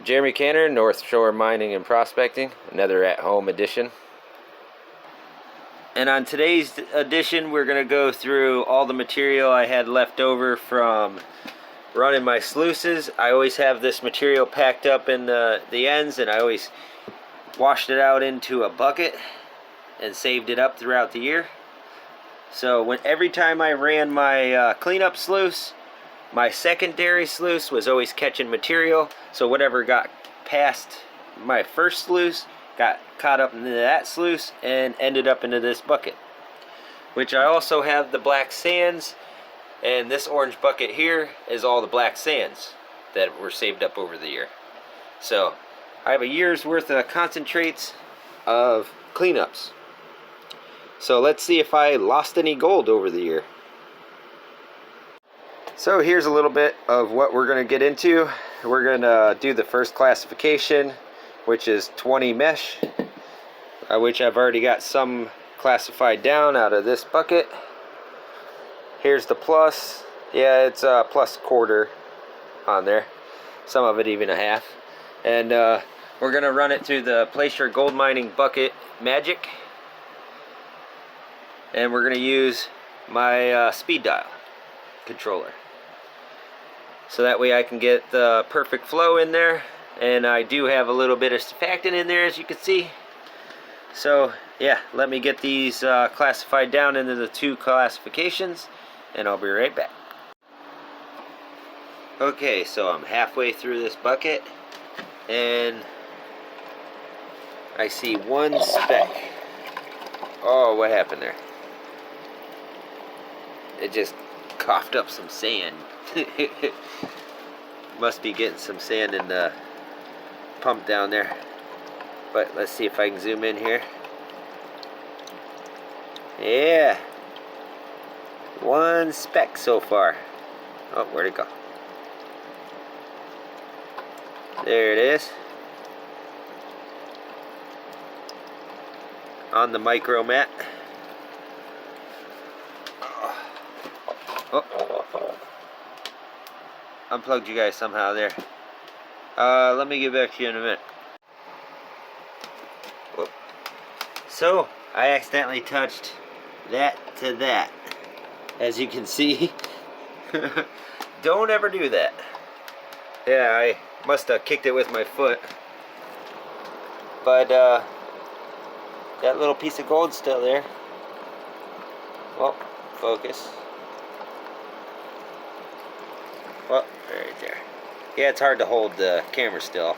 Jeremy Canner, North Shore Mining and Prospecting, another at-home edition. And on today's edition, we're going to go through all the material I had left over from running my sluices. I always have this material packed up in the ends, and I always washed it out into a bucket and saved it up throughout the year. So every time I ran my cleanup sluice, my secondary sluice was always catching material, so whatever got past my first sluice got caught up into that sluice and ended up into this bucket. Which I also have the black sands, and this orange bucket here is all the black sands that were saved up over the year. So I have a year's worth of concentrates of cleanups. So let's see if I lost any gold over the year. So here's a little bit of what we're going to get into. We're going to do the first classification, which is 20 mesh, which I've already got some classified down out of this bucket. Here's the plus. Yeah, it's a plus quarter on there. Some of it even a half. And we're going to run it through the Placer Gold Mining Bucket Magic. And we're going to use my speed dial controller. So that way I can get the perfect flow in there. And I do have a little bit of surfactant in there, as you can see. So yeah, let me get these classified down into the two classifications, and I'll be right back. Okay, so I'm halfway through this bucket, and I see one speck. Oh, what happened there? It just coughed up some sand. Must be getting some sand in the pump down there. But let's see if I can zoom in here. Yeah, one speck so far. Oh, where'd it go? There it is. On the micro mat. Oh. Unplugged you guys somehow there. Let me get back to you in a minute. Whoop. So, I accidentally touched that to that. As you can see. Don't ever do that. Yeah, I must have kicked it with my foot. But, that little piece of gold's still there. Well, focus. Well, right there. Yeah, it's hard to hold the camera still.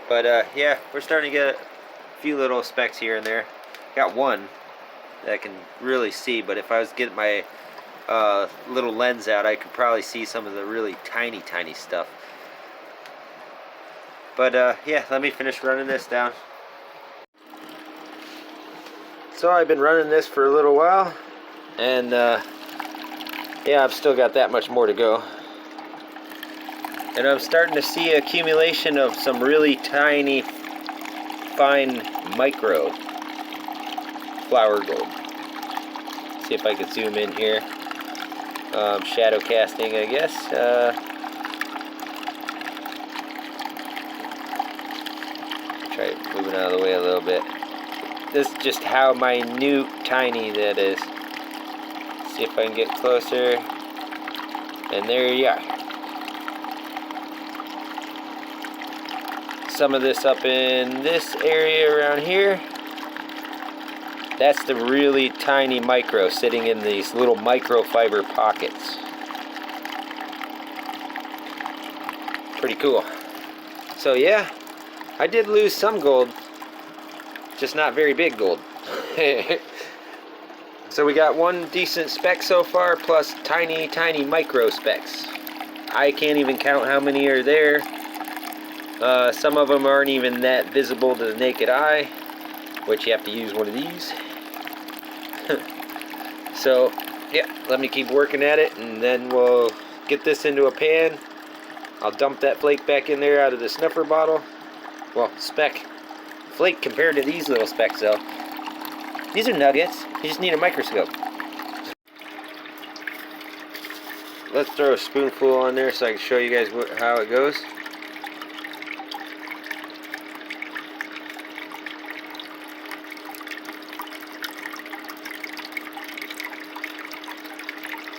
But yeah, we're starting to get a few little specks here and there. Got one that I can really see, but if I was getting my little lens out, I could probably see some of the really tiny stuff. But yeah, let me finish running this down. So I've been running this for a little while, and yeah, I've still got that much more to go. And I'm starting to see accumulation of some really tiny, fine micro flower gold. See if I can zoom in here. Shadow casting, I guess. Try moving out of the way a little bit. This is just how minute, tiny that is. See if I can get closer. And there you are. Some of this up in this area around here. That's the really tiny micro sitting in these little microfiber pockets. Pretty cool. So yeah, I did lose some gold, just not very big gold. So we got one decent speck so far, plus tiny micro specks. I can't even count how many are there. Some of them aren't even that visible to the naked eye, which you have to use one of these. So, yeah, let me keep working at it, and then we'll get this into a pan. I'll dump that flake back in there out of the snuffer bottle. Well, speck. Flake compared to these little specks, though. These are nuggets. You just need a microscope. Let's throw a spoonful on there so I can show you guys how it goes.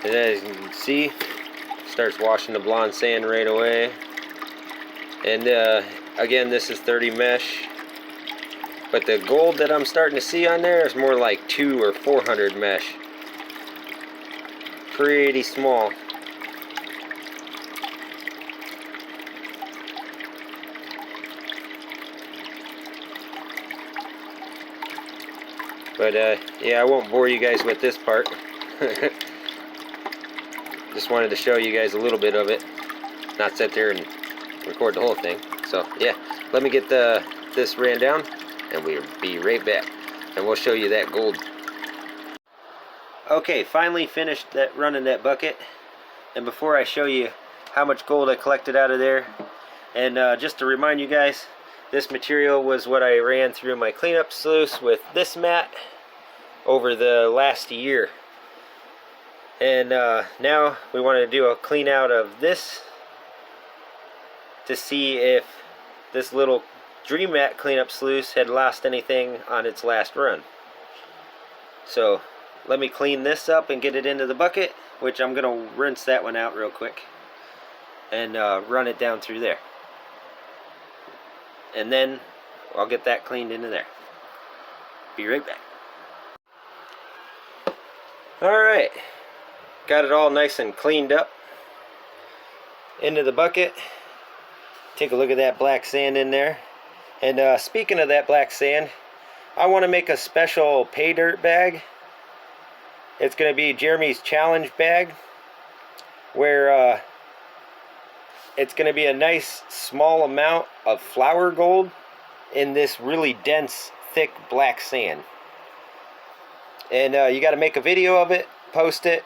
And as you can see, starts washing the blonde sand right away. And again, this is 30 mesh. But the gold that I'm starting to see on there is more like 200 or 400 mesh. Pretty small. But yeah, I won't bore you guys with this part. Just wanted to show you guys a little bit of it. Not sit there and record the whole thing. So yeah, let me get this ran down and we'll be right back. And we'll show you that gold. Okay, finally finished running that bucket. And before I show you how much gold I collected out of there, and just to remind you guys, this material was what I ran through my cleanup sluice with this mat over the last year. And now we want to do a clean out of this to see if this little Dream Mat cleanup sluice had lost anything on its last run. So let me clean this up and get it into the bucket, which I'm going to rinse that one out real quick and run it down through there. And then I'll get that cleaned into there. Be right back. Alright, got it all nice and cleaned up into the bucket. Take a look at that black sand in there. And speaking of that black sand, I want to make a special pay dirt bag. It's going to be Jeremy's challenge bag, where it's going to be a nice small amount of flour gold in this really dense, thick black sand. And you got to make a video of it, post it,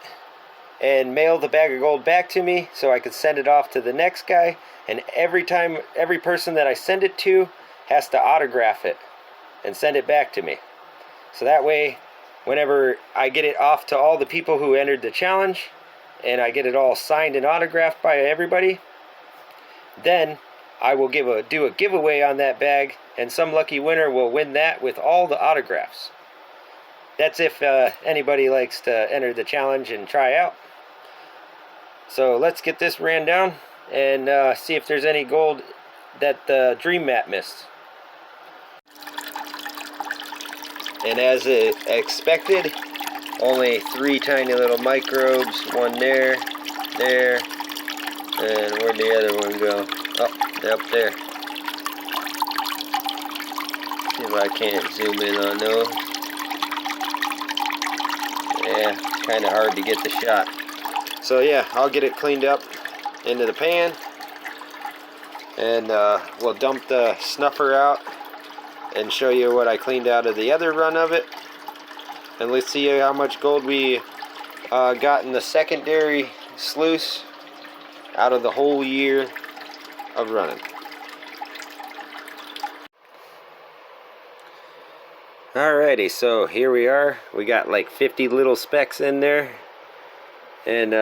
and mail the bag of gold back to me so I can send it off to the next guy. And every person that I send it to has to autograph it and send it back to me. So that way, whenever I get it off to all the people who entered the challenge, and I get it all signed and autographed by everybody, then I will do a giveaway on that bag, and some lucky winner will win that with all the autographs. That's if anybody likes to enter the challenge and try out. So let's get this ran down and see if there's any gold that the Dream Mat missed. And as expected, only 3 tiny little microbes. One there, there, and where'd the other one go? Oh, up there. See if I can't zoom in on those. Yeah, kind of hard to get the shot. So yeah, I'll get it cleaned up into the pan, and we'll dump the snuffer out and show you what I cleaned out of the other run of it. And let's see how much gold we got in the secondary sluice out of the whole year of running. Alrighty, so here we are. We got like 50 little specks in there. And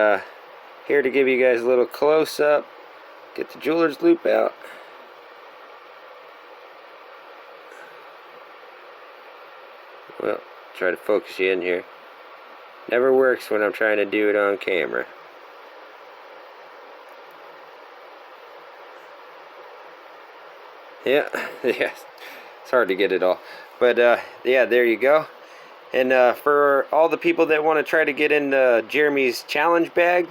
here to give you guys a little close-up. Get the jeweler's loop out. Well, try to focus you in here. Never works when I'm trying to do it on camera. Yeah, yeah, it's hard to get it all. But yeah, there you go. And for all the people that want to try to get into Jeremy's challenge bag,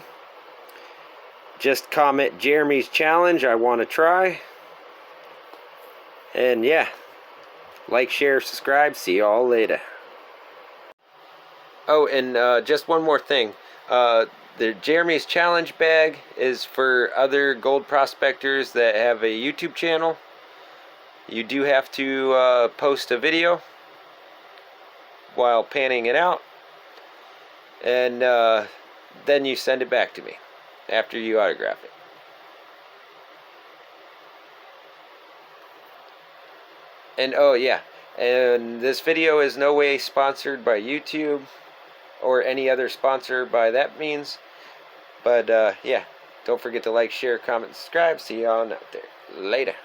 just comment Jeremy's challenge, I want to try. And yeah, like, share, subscribe. See you all later. Oh, and just one more thing. The Jeremy's challenge bag is for other gold prospectors that have a YouTube channel. You do have to post a video while panning it out, and then you send it back to me after you autograph it. And oh yeah, and this video is no way sponsored by YouTube or any other sponsor by that means, but yeah, don't forget to like, share, comment, subscribe. See you all out there later.